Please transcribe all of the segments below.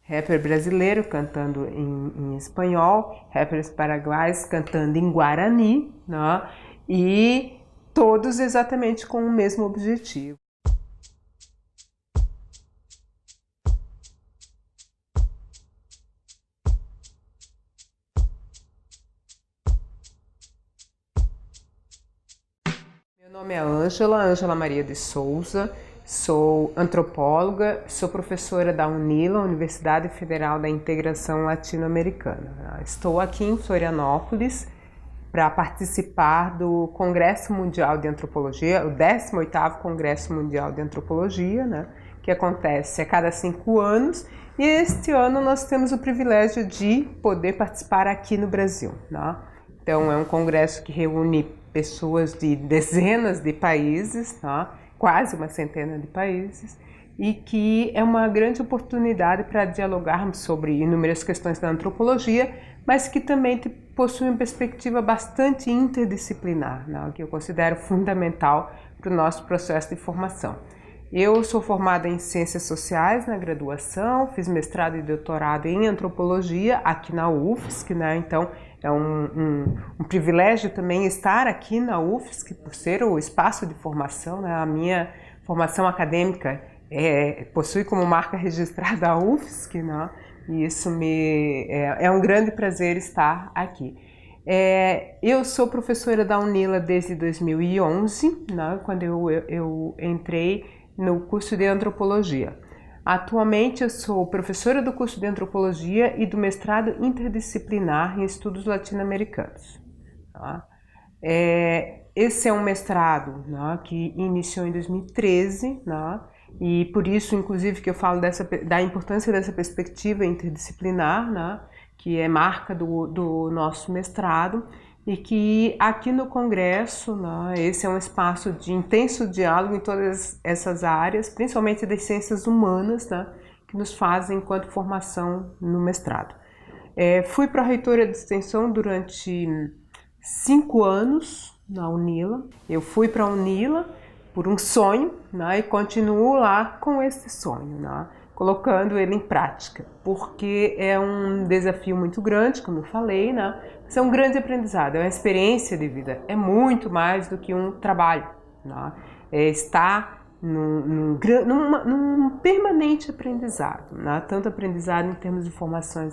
rapper brasileiro cantando em espanhol, rappers paraguaios cantando em guarani, né? E todos exatamente com o mesmo objetivo. Meu nome é Ângela Maria de Souza, sou antropóloga, sou professora da UNILA, Universidade Federal da Integração Latino-Americana. Estou aqui em Florianópolis para participar do Congresso Mundial de Antropologia, o 18º Congresso Mundial de Antropologia, né, que acontece a cada 5 anos, e este ano nós temos o privilégio de poder participar aqui no Brasil, né? Então é um congresso que reúne pessoas de dezenas de países, tá? Quase uma centena de países, e que é uma grande oportunidade para dialogarmos sobre inúmeras questões da antropologia, mas que também possui uma perspectiva bastante interdisciplinar, né? Que eu considero fundamental para o nosso processo de formação. Eu sou formada em Ciências Sociais na graduação, fiz mestrado e doutorado em Antropologia aqui na UFSC, né? Então é um privilégio também estar aqui na UFSC, por ser o espaço de formação, né? A minha formação acadêmica possui como marca registrada a UFSC, né? E isso é um grande prazer estar aqui. Eu sou professora da UNILA desde 2011, né? Quando eu entrei no curso de Antropologia. Atualmente eu sou professora do curso de Antropologia e do mestrado interdisciplinar em estudos latino-americanos. Tá? Esse é um mestrado, né, que iniciou em 2013, né, e por isso, inclusive, que eu falo da importância dessa perspectiva interdisciplinar, né, que é marca do nosso mestrado, e que aqui no Congresso, né, esse é um espaço de intenso diálogo em todas essas áreas, principalmente das ciências humanas, né, que nos fazem enquanto formação no mestrado. Fui pró-reitora de extensão durante 5 anos na UNILA. Eu fui para a UNILA por um sonho, né, e continuo lá com esse sonho, né, colocando ele em prática, porque é um desafio muito grande, como eu falei, né? Mas é um grande aprendizado, é uma experiência de vida, é muito mais do que um trabalho, né? Está num permanente aprendizado, né? Tanto aprendizado em termos de formação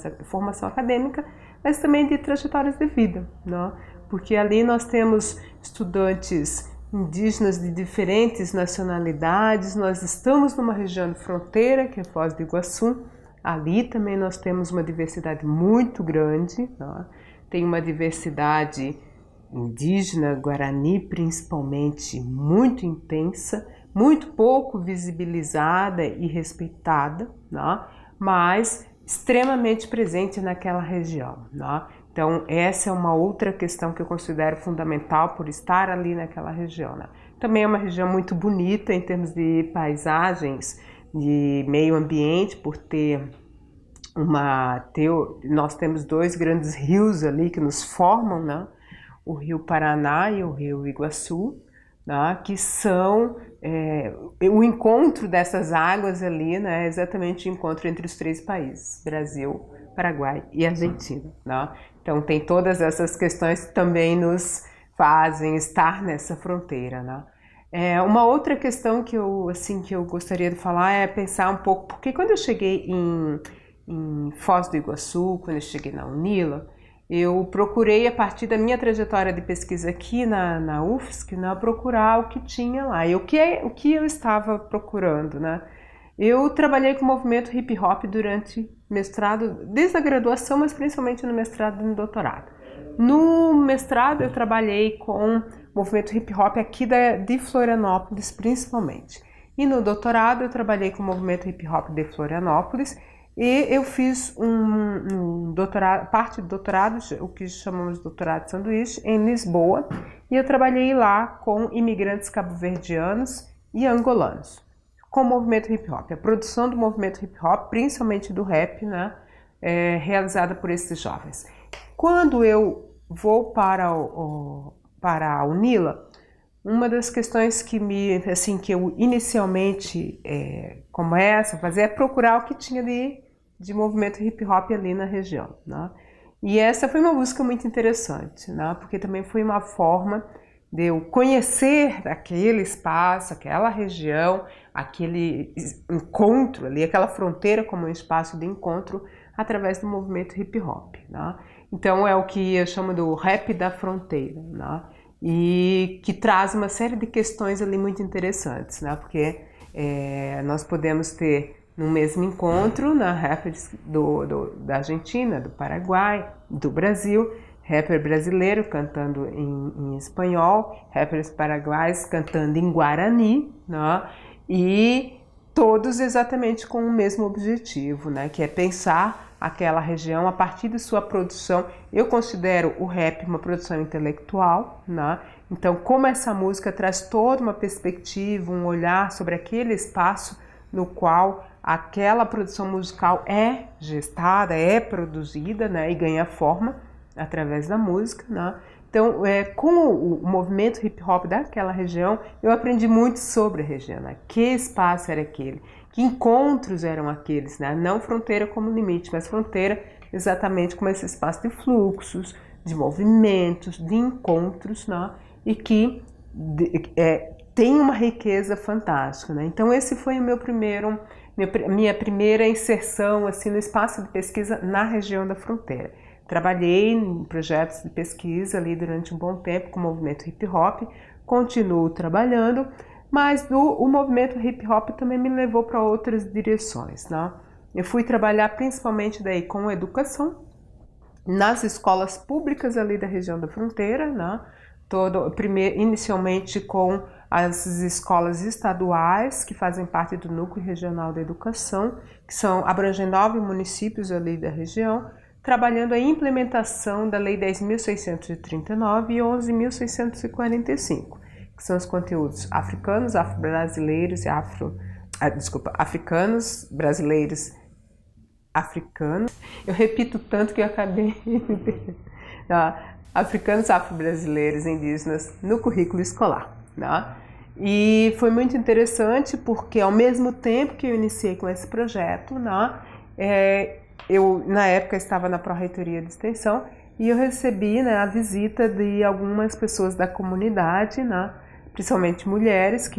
acadêmica, mas também de trajetórias de vida, né? Porque ali nós temos estudantes indígenas de diferentes nacionalidades, nós estamos numa região de fronteira, que é Foz do Iguaçu. Ali também nós temos uma diversidade muito grande, né? Tem uma diversidade indígena, guarani principalmente, muito intensa, muito pouco visibilizada e respeitada, né? Mas extremamente presente naquela região, né? Então, essa é uma outra questão que eu considero fundamental por estar ali naquela região, né? Também é uma região muito bonita em termos de paisagens, de meio ambiente, por nós temos 2 grandes rios ali que nos formam, né? O Rio Paraná e o Rio Iguaçu, né? Que são o encontro dessas águas ali, né? Exatamente o encontro entre os 3 países, Brasil, Paraguai e Argentina, né? Então tem todas essas questões que também nos fazem estar nessa fronteira, né? Uma outra questão que eu gostaria de falar é pensar um pouco, porque quando eu cheguei em Foz do Iguaçu, quando eu cheguei na UNILA, eu procurei, a partir da minha trajetória de pesquisa aqui na UFSC, né, procurar o que tinha lá. E o que eu estava procurando, né? Eu trabalhei com o movimento hip hop durante mestrado, desde a graduação, mas principalmente no mestrado e no doutorado. No mestrado eu trabalhei com o movimento hip hop aqui de Florianópolis, principalmente. E no doutorado eu trabalhei com o movimento hip hop de Florianópolis e eu fiz parte do doutorado, o que chamamos de doutorado de sanduíche, em Lisboa. E eu trabalhei lá com imigrantes cabo-verdianos e angolanos, com o movimento hip hop, a produção do movimento hip hop, principalmente do rap, né, realizada por esses jovens. Quando eu vou para a UNILA, uma das questões que eu inicialmente começo a fazer é procurar o que tinha de de movimento hip hop ali na região, né? E essa foi uma música muito interessante, né? Porque também foi uma forma de eu conhecer aquele espaço, aquela região, aquele encontro ali, aquela fronteira como um espaço de encontro através do movimento hip hop, né? Então é o que eu chamo do rap da fronteira, né? E que traz uma série de questões ali muito interessantes, né? Porque nós podemos ter no mesmo encontro, na rappers da Argentina, do Paraguai, do Brasil, rapper brasileiro cantando em espanhol, rappers paraguaios cantando em guarani, né? E todos exatamente com o mesmo objetivo, né? Que é pensar aquela região a partir de sua produção. Eu considero o rap uma produção intelectual, né? Então, como essa música traz toda uma perspectiva, um olhar sobre aquele espaço no qual aquela produção musical é gestada, é produzida, né? E ganha forma através da música, né? Então, com o movimento hip hop daquela região, eu aprendi muito sobre a região, né? Que espaço era aquele, que encontros eram aqueles, né? Não fronteira como limite, mas fronteira exatamente como esse espaço de fluxos, de movimentos, de encontros, né? E que tem uma riqueza fantástica, né? Então, esse foi o minha primeira inserção assim, no espaço de pesquisa na região da fronteira. Trabalhei em projetos de pesquisa ali durante um bom tempo com o movimento hip hop, continuo trabalhando, mas o movimento hip hop também me levou para outras direções, né? Eu fui trabalhar principalmente daí com educação, nas escolas públicas ali da região da fronteira, né? Inicialmente com as escolas estaduais, que fazem parte do Núcleo Regional da Educação, que abrangem 9 municípios ali da região, trabalhando a implementação da Lei 10.639 e 11.645, que são os conteúdos africanos, afro-brasileiros e africanos, brasileiros, africanos. Eu repito tanto que eu acabei africanos, afro-brasileiros e indígenas no currículo escolar, né? E foi muito interessante porque ao mesmo tempo que eu iniciei com esse projeto, né, eu na época estava na Pró-Reitoria de Extensão e eu recebi, né, a visita de algumas pessoas da comunidade, né, principalmente mulheres,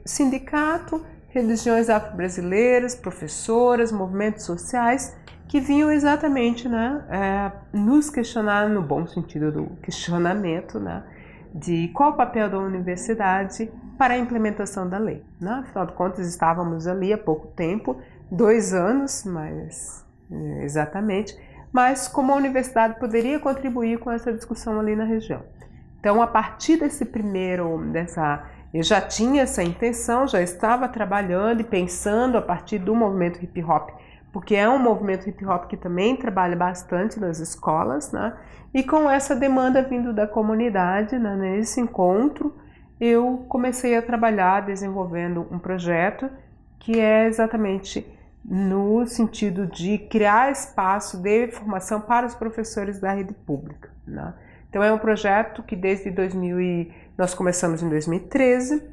sindicato, religiões afro-brasileiras, professoras, movimentos sociais, que vinham exatamente, né, nos questionar, no bom sentido do questionamento, né, de qual o papel da universidade para a implementação da lei, né? Afinal de contas, estávamos ali há pouco tempo, 2 anos, exatamente, mas como a universidade poderia contribuir com essa discussão ali na região. Então, a partir eu já tinha essa intenção, já estava trabalhando e pensando a partir do movimento hip hop, porque é um movimento hip hop que também trabalha bastante nas escolas, né? E com essa demanda vindo da comunidade, né, nesse encontro, eu comecei a trabalhar desenvolvendo um projeto que é exatamente no sentido de criar espaço de formação para os professores da rede pública, né? Então é um projeto que nós começamos em 2013,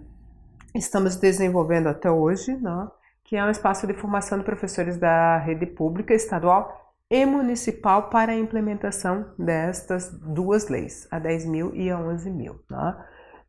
estamos desenvolvendo até hoje, né? Que é um espaço de formação de professores da rede pública, estadual e municipal para a implementação destas 2 leis, a 10.000 e a 11.000. Né?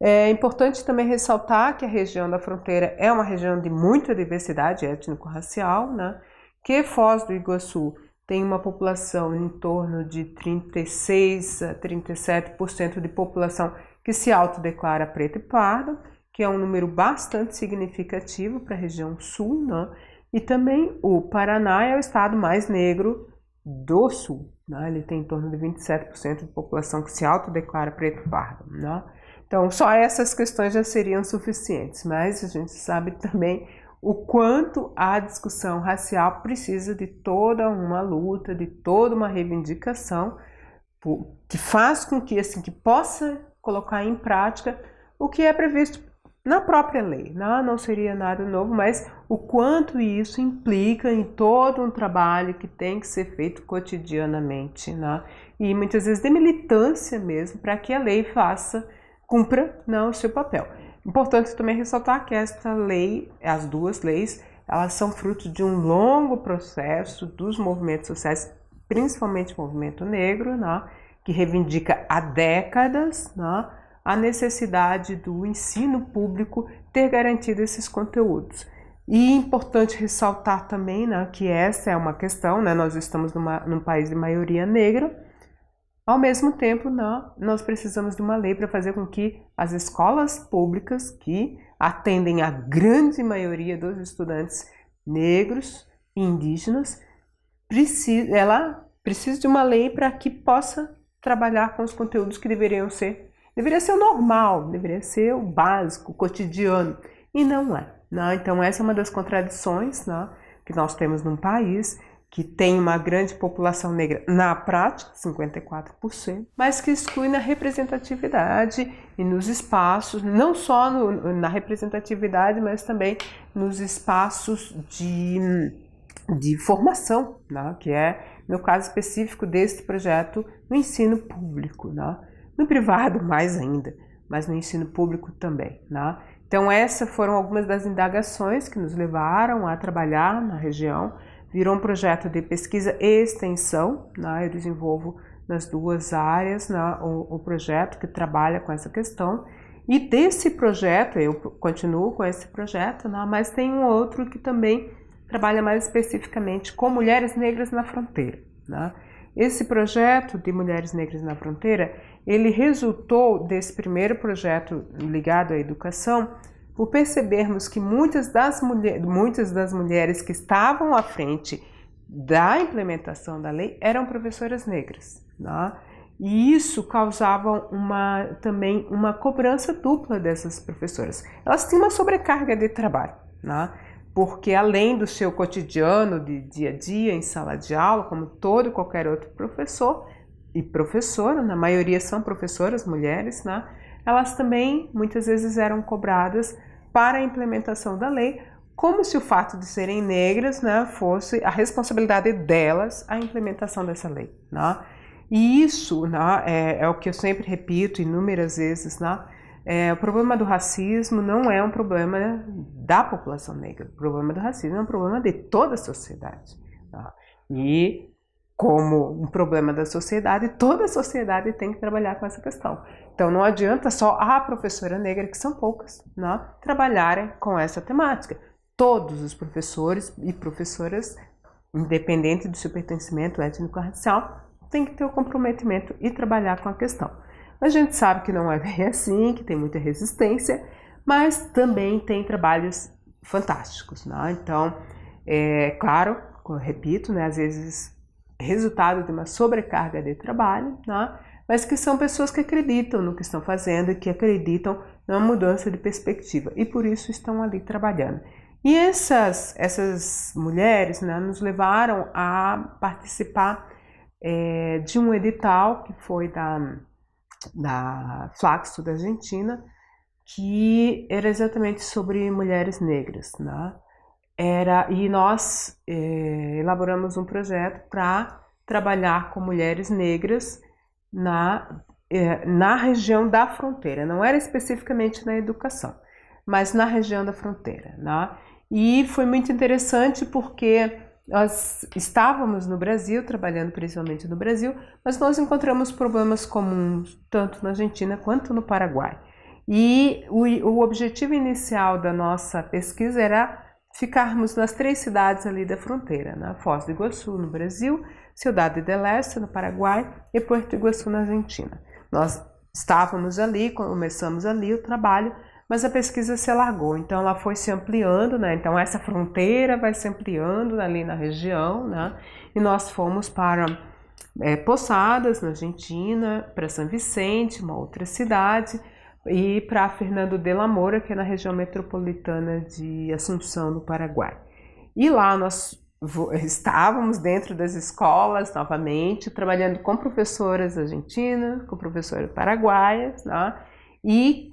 É importante também ressaltar que a região da fronteira é uma região de muita diversidade étnico-racial, né? Que Foz do Iguaçu tem uma população em torno de 36 a 37% de população que se autodeclara preta e parda, que é um número bastante significativo para a região sul, né? E também o Paraná é o estado mais negro do sul, né? Ele tem em torno de 27% de população que se autodeclara preto e pardo, né? Então, só essas questões já seriam suficientes, mas a gente sabe também o quanto a discussão racial precisa de toda uma luta, de toda uma reivindicação, que faz com que, assim, que possa colocar em prática o que é previsto na própria lei. Não seria nada novo, mas o quanto isso implica em todo um trabalho que tem que ser feito cotidianamente, né? E muitas vezes de militância mesmo, para que a lei cumpra o seu papel. Importante também ressaltar que esta lei, as 2 leis, elas são fruto de um longo processo dos movimentos sociais, principalmente o movimento negro, né, que reivindica há décadas, né, a necessidade do ensino público ter garantido esses conteúdos. E é importante ressaltar também, né, que essa é uma questão, né, nós estamos num país de maioria negra. Ao mesmo tempo, nós precisamos de uma lei para fazer com que as escolas públicas, que atendem a grande maioria dos estudantes negros e indígenas, ela precisa de uma lei para que possa trabalhar com os conteúdos que deveria ser o normal, deveria ser o básico, o cotidiano, e não é. Então essa é uma das contradições, que nós temos num país que tem uma grande população negra na prática, 54%, mas que exclui na representatividade e nos espaços, não só na representatividade, mas também nos espaços de formação, que é, no caso específico deste projeto, no ensino público, no privado mais ainda, mas no ensino público também. Então essas foram algumas das indagações que nos levaram a trabalhar na região. Virou um projeto de pesquisa e extensão, eu desenvolvo nas duas áreas o projeto que trabalha com essa questão. E desse projeto, eu continuo com esse projeto, mas tem um outro que também trabalha mais especificamente com mulheres negras na fronteira. Esse projeto de Mulheres Negras na Fronteira, ele resultou desse primeiro projeto ligado à educação, por percebermos que muitas das mulheres que estavam à frente da implementação da lei eram professoras negras. E isso causava também uma cobrança dupla dessas professoras. Elas tinham uma sobrecarga de trabalho, porque além do seu cotidiano de dia a dia em sala de aula, como todo e qualquer outro professor e professora, na maioria são professoras mulheres, elas também muitas vezes eram cobradas para a implementação da lei, como se o fato de serem negras fosse a responsabilidade delas a implementação dessa lei. E isso é o que eu sempre repito inúmeras vezes, o problema do racismo não é um problema da população negra, o problema do racismo é um problema de toda a sociedade. E como um problema da sociedade, toda a sociedade tem que trabalhar com essa questão. Então não adianta só a professora negra, que são poucas, trabalharem com essa temática. Todos os professores e professoras, independente do seu pertencimento étnico-racial, têm que ter o comprometimento e trabalhar com a questão. A gente sabe que não é bem assim, que tem muita resistência, mas também tem trabalhos fantásticos. Então, claro, eu repito, às vezes resultado de uma sobrecarga de trabalho, mas que são pessoas que acreditam no que estão fazendo e que acreditam numa mudança de perspectiva e por isso estão ali trabalhando. E essas mulheres nos levaram a participar de um edital que foi da Flaxo da Argentina, que era exatamente sobre mulheres negras. E nós elaboramos um projeto para trabalhar com mulheres negras na região da fronteira. Não era especificamente na educação, mas na região da fronteira. E foi muito interessante porque nós estávamos no Brasil, trabalhando principalmente no Brasil, mas nós encontramos problemas comuns tanto na Argentina quanto no Paraguai. E o objetivo inicial da nossa pesquisa era ficarmos nas 3 cidades ali da fronteira, Foz do Iguaçu no Brasil, Ciudad del Este no Paraguai e Puerto Iguaçu na Argentina. Nós estávamos ali, começamos ali o trabalho, mas a pesquisa se alargou, então ela foi se ampliando, então essa fronteira vai se ampliando ali na região, e nós fomos para Posadas, na Argentina, para São Vicente, uma outra cidade, e para Fernando de la Mora, que é na região metropolitana de Assunção, no Paraguai. E lá nós estávamos dentro das escolas, novamente, trabalhando com professoras argentinas, com professoras paraguaias, e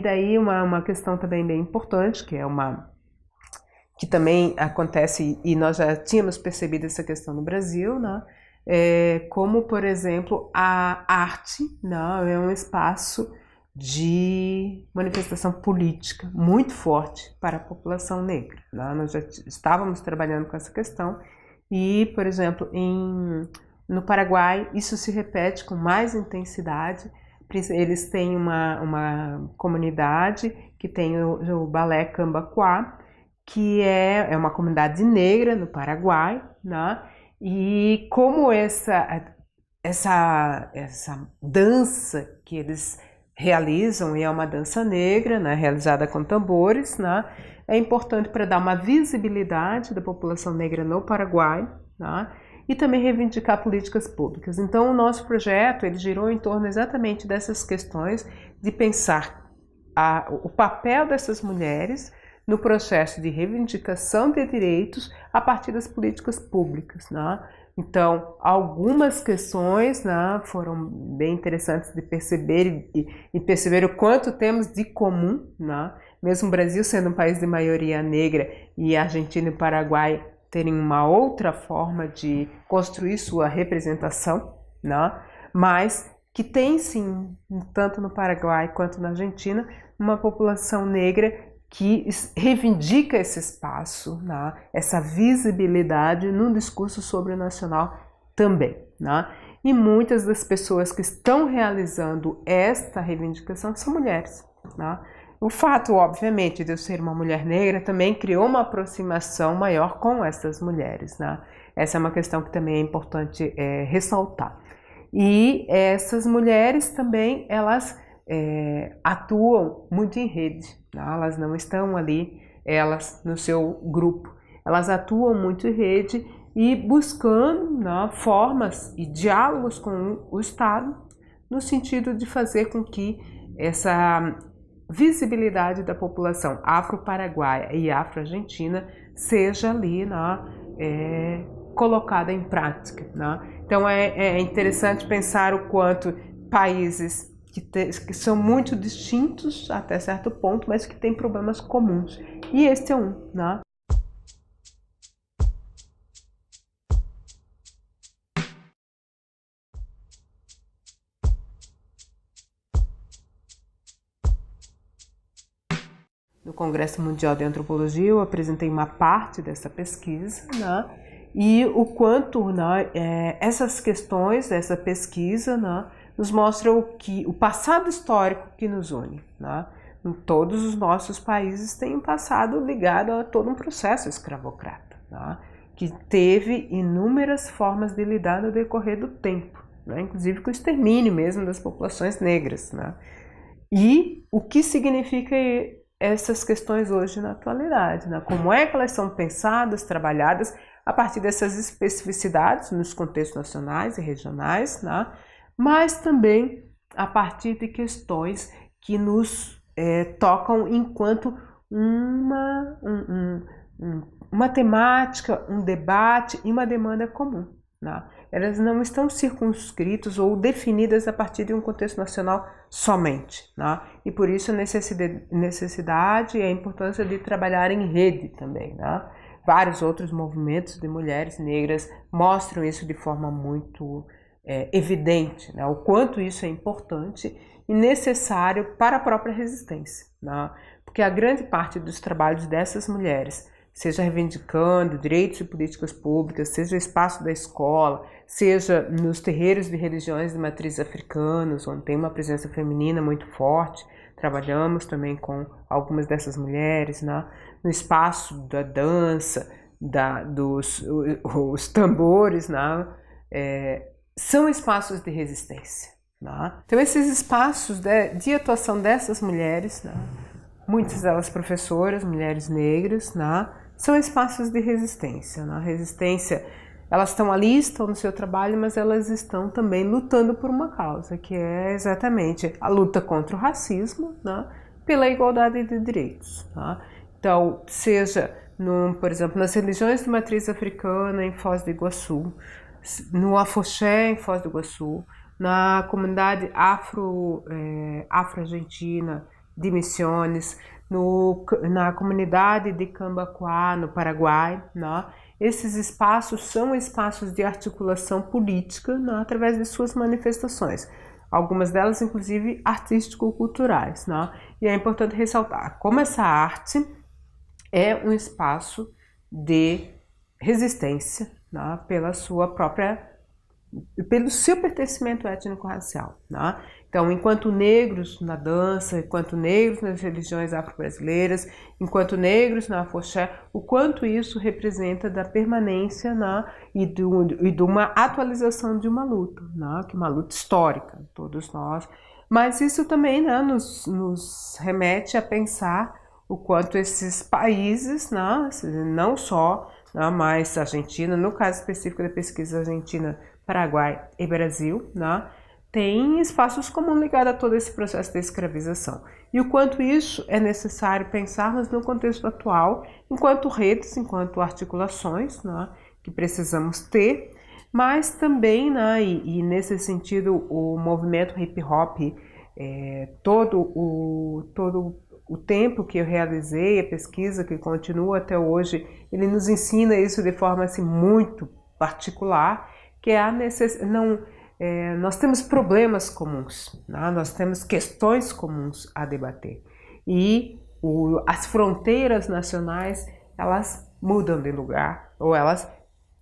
daí uma questão também bem importante, que também acontece, e nós já tínhamos percebido essa questão no Brasil, como, por exemplo, a arte é um espaço de manifestação política muito forte para a população negra. Né? Nós já estávamos trabalhando com essa questão e, por exemplo, no Paraguai isso se repete com mais intensidade. Eles têm uma comunidade que tem o balé Cambacoa, que é uma comunidade negra no Paraguai, né? E como essa dança que eles realizam, e é uma dança negra, né, realizada com tambores, né, é importante para dar uma visibilidade da população negra no Paraguai, né, e também reivindicar políticas públicas. Então, o nosso projeto ele girou em torno exatamente dessas questões de pensar o papel dessas mulheres no processo de reivindicação de direitos a partir das políticas públicas, né? Então, algumas questões, né, foram bem interessantes de perceber e perceber o quanto temos de comum, né? Mesmo o Brasil sendo um país de maioria negra e a Argentina e o Paraguai terem uma outra forma de construir sua representação, né? Mas que tem sim, tanto no Paraguai quanto na Argentina, uma população negra que reivindica esse espaço, né? Essa visibilidade num discurso sobrenacional também. Né? E muitas das pessoas que estão realizando esta reivindicação são mulheres. Né? O fato, obviamente, de eu ser uma mulher negra também criou uma aproximação maior com essas mulheres. Né? Essa é uma questão que também é importante ressaltar. E essas mulheres também, elas atuam muito em rede, né? Elas não estão ali, elas no seu grupo, elas atuam muito em rede e buscando, né, formas e diálogos com o Estado no sentido de fazer com que essa visibilidade da população afro-paraguaia e afro-argentina seja ali, né, colocada em prática. Né? Então é interessante pensar o quanto países que são muito distintos até certo ponto, mas que têm problemas comuns. E este é um, né? No Congresso Mundial de Antropologia eu apresentei uma parte dessa pesquisa, né? E o quanto, né, essas questões, essa pesquisa, né, nos mostra o passado histórico que nos une. Né? Todos os nossos países têm um passado ligado a todo um processo escravocrata, né? Que teve inúmeras formas de lidar no decorrer do tempo, né? Inclusive com o extermínio mesmo das populações negras. Né? E o que significa essas questões hoje na atualidade? Né? Como é que elas são pensadas, trabalhadas a partir dessas especificidades nos contextos nacionais e regionais, né? Mas também a partir de questões que nos tocam enquanto uma temática, um debate e uma demanda comum. Né? Elas não estão circunscritas ou definidas a partir de um contexto nacional somente. Né? E por isso a necessidade e a importância de trabalhar em rede também. Né? Vários outros movimentos de mulheres negras mostram isso de forma muito evidente, né? O quanto isso é importante e necessário para a própria resistência, né? Porque a grande parte dos trabalhos dessas mulheres, seja reivindicando direitos e políticas públicas, seja o espaço da escola, seja nos terreiros de religiões de matriz africanos, onde tem uma presença feminina muito forte, trabalhamos também com algumas dessas mulheres, né? No espaço da dança, os tambores, né? São espaços de resistência. Né? Então esses espaços de atuação dessas mulheres, né? Muitas delas professoras, mulheres negras, né? São espaços de resistência. Né? Resistência, elas estão ali, estão no seu trabalho, mas elas estão também lutando por uma causa, que é exatamente a luta contra o racismo, né? Pela igualdade de direitos. Né? Então, seja, por exemplo, nas religiões de matriz africana em Foz do Iguaçu, no Afoxé em Foz do Iguaçu, na comunidade afro-argentina de Misiones, na comunidade de Cambacoa, no Paraguai. Né? Esses espaços são espaços de articulação política, né, através de suas manifestações. algumas delas inclusive artístico-culturais, né? E é importante ressaltar como essa arte é um espaço de resistência, né? Pelo seu pertencimento étnico-racial, né? Então, enquanto negros na dança, enquanto negros nas religiões afro-brasileiras, enquanto negros na afoxé, o quanto isso representa da permanência, né? e de uma atualização de uma luta, né? Que é uma luta histórica, todos nós. Mas isso também, né, nos remete a pensar o quanto esses países, né, não só, né, mas Argentina, no caso específico da pesquisa Argentina, Paraguai e Brasil, né, tem espaços comuns ligados a todo esse processo de escravização. E o quanto isso é necessário pensarmos no contexto atual, enquanto redes, enquanto articulações, né, que precisamos ter, mas também, né, e nesse sentido, o movimento hip hop, todo o tempo que eu realizei, a pesquisa que continua até hoje, ele nos ensina isso de forma assim, muito particular, que é nós temos problemas comuns, né? Nós temos questões comuns a debater. E as fronteiras nacionais, elas mudam de lugar, ou elas,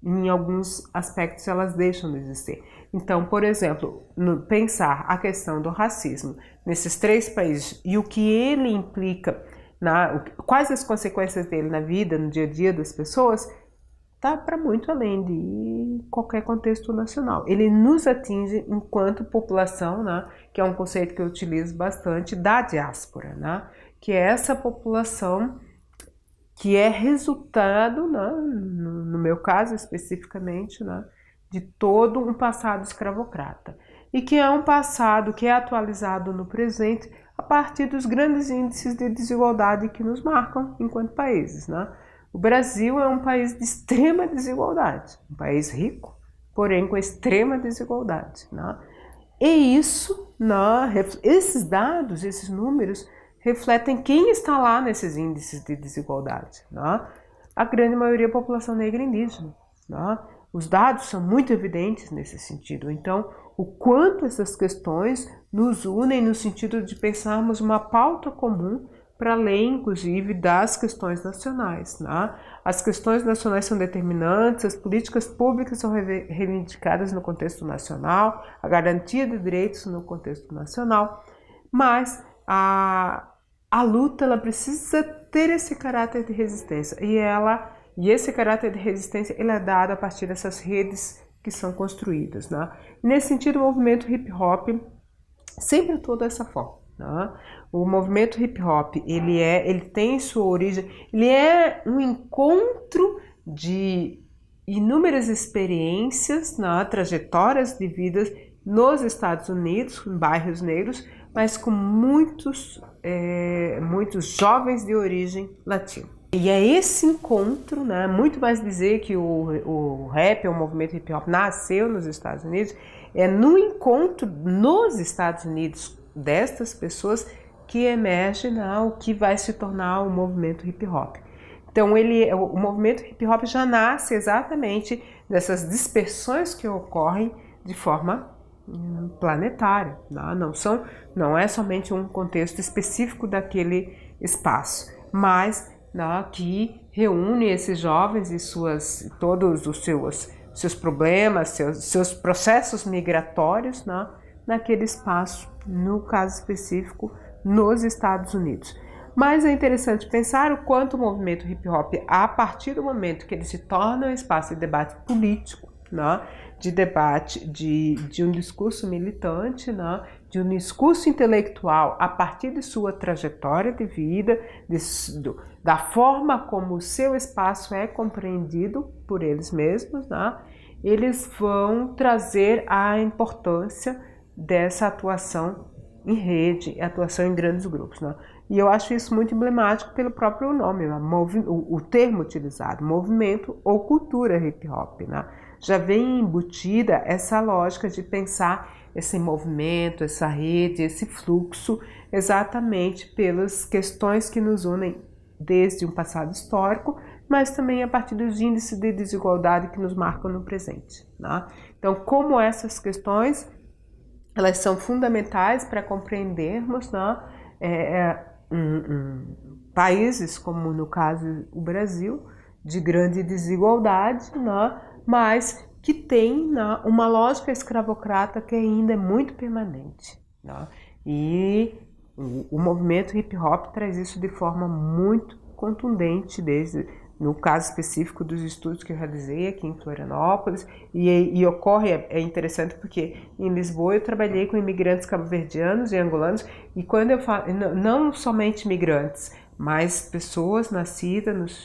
em alguns aspectos, elas deixam de existir. Então, por exemplo, pensar a questão do racismo nesses 3 países e o que ele implica, quais as consequências dele na vida, no dia a dia das pessoas, está para muito além de qualquer contexto nacional. Ele nos atinge enquanto população, né, que é um conceito que eu utilizo bastante, da diáspora, né, que é essa população que é resultado, né, no meu caso especificamente, né, de todo um passado escravocrata. E que é um passado que é atualizado no presente a partir dos grandes índices de desigualdade que nos marcam enquanto países, né? O Brasil é um país de extrema desigualdade, um país rico, porém com extrema desigualdade, né? E isso, né, esses dados, esses números, refletem quem está lá nesses índices de desigualdade, né? A grande maioria é a população negra e indígena, né? Os dados são muito evidentes nesse sentido. Então, o quanto essas questões nos unem no sentido de pensarmos uma pauta comum para além, inclusive, das questões nacionais, né? As questões nacionais são determinantes, as políticas públicas são reivindicadas no contexto nacional, a garantia de direitos no contexto nacional, mas a luta ela precisa ter esse caráter de resistência e esse caráter de resistência ele é dado a partir dessas redes que são construídas, né? Nesse sentido, o movimento hip hop sempre atuou dessa forma, né? O movimento hip hop ele tem sua origem, ele é um encontro de inúmeras experiências, né, trajetórias de vidas nos Estados Unidos, em bairros negros, mas com muitos jovens de origem latina. E é esse encontro, né, muito mais dizer que o rap, o movimento hip hop nasceu nos Estados Unidos, é no encontro nos Estados Unidos destas pessoas que emerge, né, o que vai se tornar o movimento hip hop. Então o movimento hip hop já nasce exatamente dessas dispersões que ocorrem de forma planetária, né? Não é somente um contexto específico daquele espaço, mas, né, que reúne esses jovens e todos os seus problemas, seus processos migratórios, né, naquele espaço, no caso específico, nos Estados Unidos. Mas é interessante pensar o quanto o movimento hip hop, a partir do momento que ele se torna um espaço de debate político, né, de debate de um discurso militante, né, de um discurso intelectual a partir de sua trajetória de vida, da forma como o seu espaço é compreendido por eles mesmos, né, eles vão trazer a importância dessa atuação em rede, atuação em grandes grupos, né? E eu acho isso muito emblemático pelo próprio nome, né? O termo utilizado, movimento ou cultura hip hop, né? Já vem embutida essa lógica de pensar esse movimento, essa rede, esse fluxo, exatamente pelas questões que nos unem desde um passado histórico, mas também a partir dos índices de desigualdade que nos marcam no presente, né? Então, como essas questões elas são fundamentais para compreendermos, né, países como, no caso, o Brasil, de grande desigualdade, né, mas que tem, né, uma lógica escravocrata que ainda é muito permanente. Né, e o movimento hip hop traz isso de forma muito contundente, desde no caso específico dos estudos que eu realizei aqui em Florianópolis, e ocorre, é interessante porque em Lisboa eu trabalhei com imigrantes cabo-verdianos e angolanos, e quando eu falo, não somente imigrantes, mas pessoas nascidas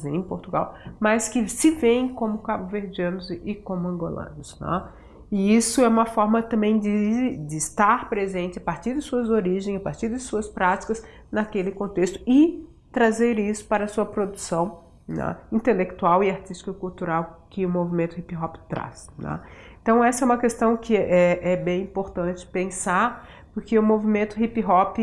em Portugal, mas que se veem como cabo-verdianos e como angolanos, né? E isso é uma forma também de estar presente a partir de suas origens, a partir de suas práticas naquele contexto e trazer isso para a sua produção, né, intelectual e artístico-cultural que o movimento hip hop traz. Né? Então essa é uma questão que é bem importante pensar, porque o movimento hip hop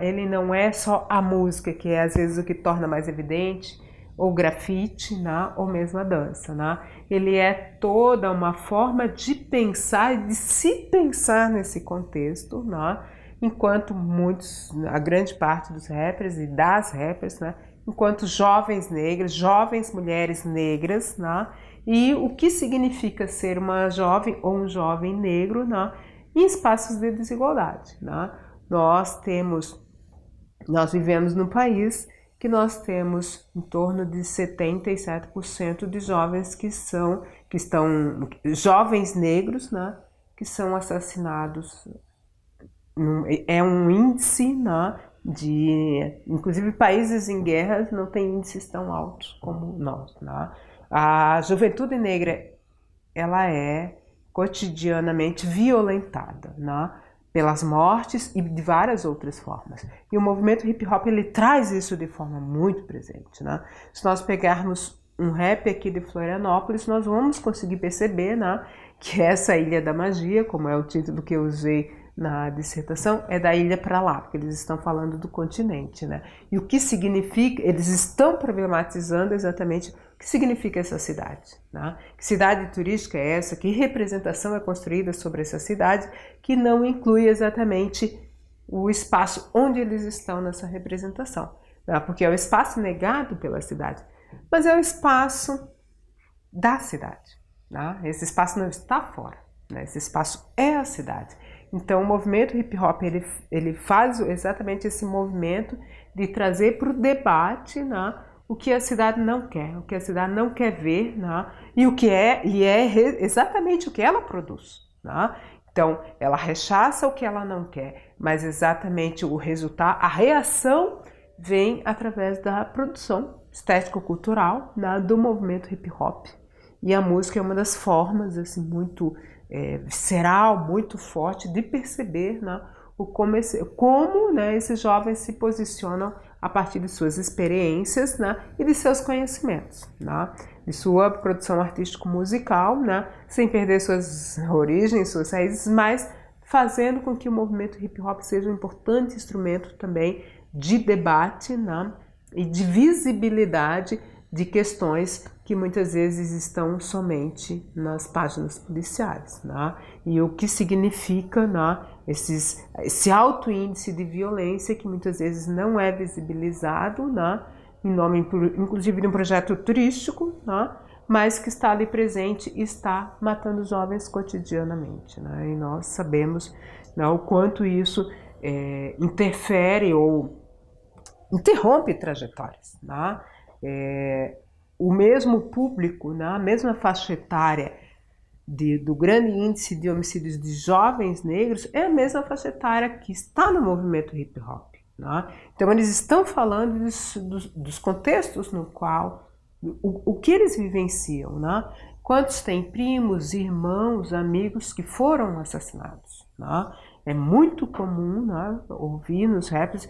ele não é só a música, que é às vezes o que torna mais evidente, ou grafite, né, ou mesmo a dança. Né? Ele é toda uma forma de pensar e de se pensar nesse contexto, né? Enquanto a grande parte dos rappers e das rappers, né, enquanto jovens negras, jovens mulheres negras, né, e o que significa ser uma jovem ou um jovem negro, né, em espaços de desigualdade. Né. Nós vivemos num país que nós temos em torno de 77% de jovens que estão jovens negros, né, que são assassinados. É um índice, né, inclusive países em guerra não têm índices tão altos como nós. Né? A juventude negra ela é cotidianamente violentada, né, pelas mortes e de várias outras formas. E o movimento hip hop ele traz isso de forma muito presente. Né? Se nós pegarmos um rap aqui de Florianópolis, nós vamos conseguir perceber, né, que essa Ilha da Magia, como é o título que eu usei na dissertação, é da ilha para lá, porque eles estão falando do continente, né? E o que significa, eles estão problematizando exatamente o que significa essa cidade, né? Que cidade turística é essa? Que representação é construída sobre essa cidade que não inclui exatamente o espaço onde eles estão nessa representação, né? Porque é o espaço negado pela cidade, mas é o espaço da cidade, né? Esse espaço não está fora, né? Esse espaço é a cidade. Então o movimento hip hop ele faz exatamente esse movimento de trazer para o debate, né, o que a cidade não quer, o que a cidade não quer ver, né, e exatamente o que ela produz. Né? Então ela rechaça o que ela não quer, mas exatamente o resultado, a reação vem através da produção estético-cultural, né, do movimento hip hop. E a música é uma das formas assim muito visceral, muito forte de perceber, né, como né, esses jovens se posicionam a partir de suas experiências, né, e de seus conhecimentos, né, de sua produção artístico-musical, né, sem perder suas origens, suas raízes, mas fazendo com que o movimento hip hop seja um importante instrumento também de debate, né, e de visibilidade de questões que muitas vezes estão somente nas páginas policiais. Né? E o que significa, né, esse alto índice de violência que muitas vezes não é visibilizado, né, em nome inclusive de um projeto turístico, né, mas que está ali presente e está matando jovens cotidianamente. Né? E nós sabemos, né, o quanto isso interfere ou interrompe trajetórias. Né? O mesmo público, né, a mesma faixa etária do grande índice de homicídios de jovens negros é a mesma faixa etária que está no movimento hip hop. Né? Então eles estão falando dos contextos no qual, o que eles vivenciam. Né? Quantos têm primos, irmãos, amigos que foram assassinados. Né? É muito comum, né, ouvir nos raps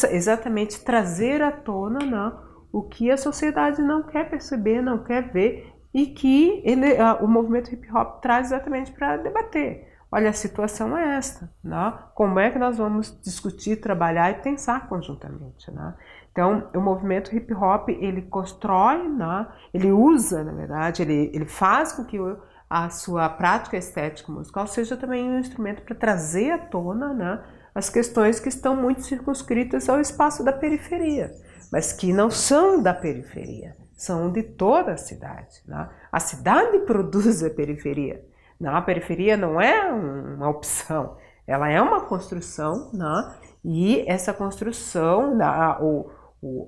exatamente trazer à tona, né, o que a sociedade não quer perceber, não quer ver, e que o movimento hip hop traz exatamente para debater. Olha, a situação é esta, né? Como é que nós vamos discutir, trabalhar e pensar conjuntamente, né? Então, o movimento hip hop, ele constrói, né? Ele usa, na verdade, ele faz com que a sua prática estética musical seja também um instrumento para trazer à tona, né, as questões que estão muito circunscritas ao espaço da periferia, mas que não são da periferia, são de toda a cidade. Né? A cidade produz a periferia. Né? A periferia não é uma opção, ela é uma construção, né? E essa construção,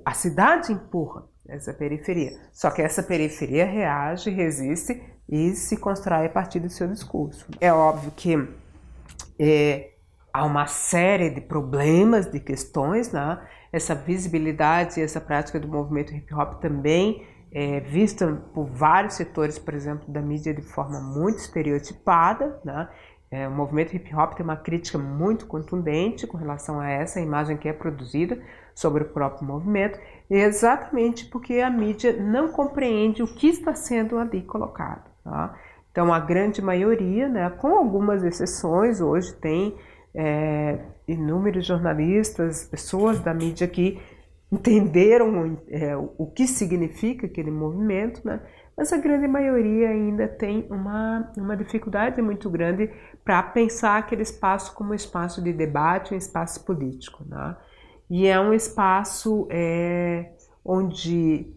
a cidade empurra essa periferia. Só que essa periferia reage, resiste e se constrói a partir do seu discurso. É óbvio que há uma série de problemas, de questões, né? Essa visibilidade e essa prática do movimento hip hop também é vista por vários setores, por exemplo, da mídia de forma muito estereotipada, né? O movimento hip hop tem uma crítica muito contundente com relação a essa imagem que é produzida sobre o próprio movimento, exatamente porque a mídia não compreende o que está sendo ali colocado. Tá? Então, a grande maioria, né, com algumas exceções, hoje tem inúmeros jornalistas, pessoas da mídia que entenderam o que significa aquele movimento, né? Mas a grande maioria ainda tem uma dificuldade muito grande para pensar aquele espaço como um espaço de debate, um espaço político. Né? E é um espaço onde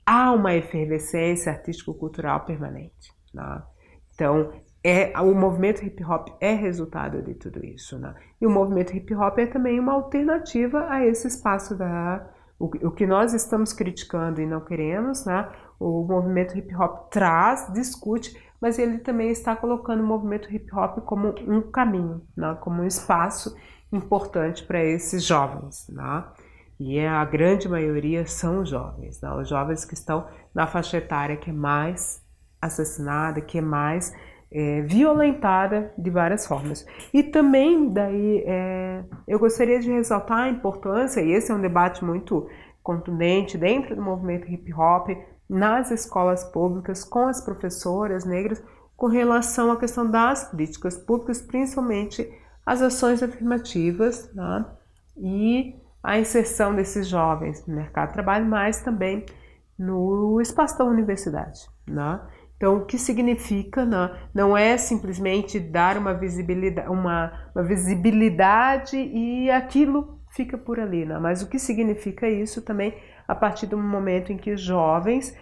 há uma efervescência artístico-cultural permanente. Né? Então, o movimento hip hop é resultado de tudo isso. Né? E o movimento hip hop é também uma alternativa a esse espaço o que nós estamos criticando e não queremos, né? O movimento hip hop discute, mas ele também está colocando o movimento hip hop como um caminho, né? Como um espaço importante para esses jovens. Né? E a grande maioria são jovens, né? Os jovens que estão na faixa etária que é mais assassinada, que é mais violentada de várias formas. E também daí eu gostaria de ressaltar a importância, e esse é um debate muito contundente dentro do movimento hip hop, nas escolas públicas, com as professoras negras, com relação à questão das políticas públicas, principalmente as ações afirmativas, né? E a inserção desses jovens no mercado de trabalho, mas também no espaço da universidade. Né? Então, o que significa, né? Não é simplesmente dar uma visibilidade e aquilo fica por ali, né? Mas o que significa isso também a partir do momento em que os jovens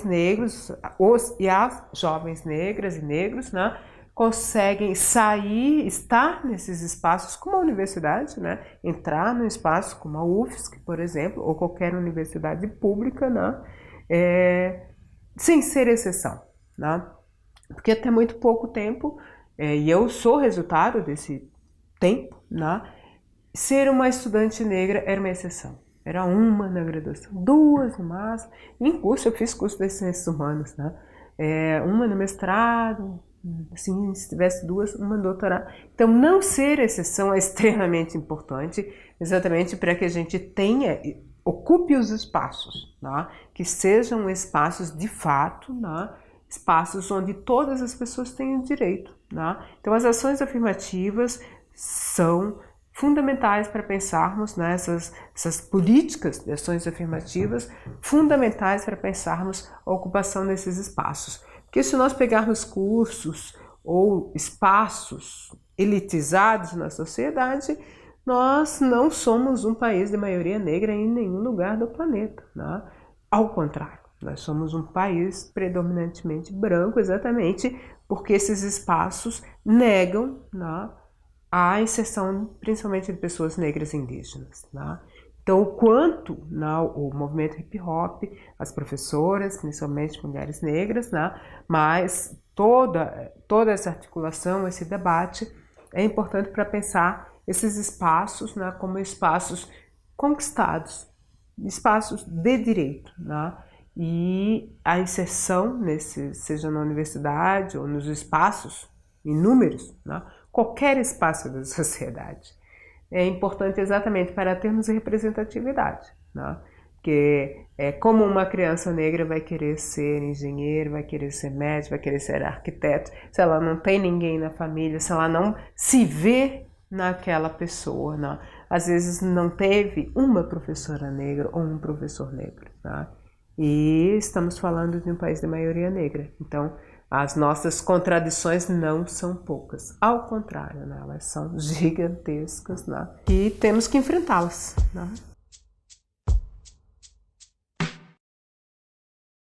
negros, as jovens negras e negros, né, conseguem sair, estar nesses espaços como a universidade, né, entrar num espaço como a UFSC, por exemplo, ou qualquer universidade pública, né, sem ser exceção, né? Porque até muito pouco tempo, e eu sou resultado desse tempo, né, ser uma estudante negra era uma exceção. Era uma na graduação, duas no máximo. Em curso, eu fiz curso de Ciências Humanas, né? Uma no mestrado, assim, se tivesse duas, uma no doutorado. Então, não ser exceção é extremamente importante, exatamente para que a gente ocupe os espaços, né? Que sejam espaços de fato, né? Espaços onde todas as pessoas tenham direito. Né? Então, as ações afirmativas são fundamentais para pensarmos, né, essas políticas de ações afirmativas, fundamentais para pensarmos a ocupação desses espaços. Porque se nós pegarmos cursos ou espaços elitizados na sociedade, nós não somos um país de maioria negra em nenhum lugar do planeta. Né? Ao contrário, nós somos um país predominantemente branco, exatamente porque esses espaços negam, né, a inserção principalmente de pessoas negras e indígenas. Né? Então, o quanto o movimento hip hop, as professoras, principalmente mulheres negras, né? Mas toda essa articulação, esse debate é importante para pensar esses espaços, né, como espaços conquistados, espaços de direito. Né? E a inserção, seja na universidade ou nos espaços inúmeros, né? Qualquer espaço da sociedade, é importante exatamente para termos representatividade, né? Porque como uma criança negra vai querer ser engenheiro, vai querer ser médico, vai querer ser arquiteto, se ela não tem ninguém na família, se ela não se vê naquela pessoa, né? Às vezes não teve uma professora negra ou um professor negro, né? e estamos falando de um país de maioria negra. Então, as nossas contradições não são poucas, ao contrário, né? Elas são gigantescas, né? E temos que enfrentá-las, né?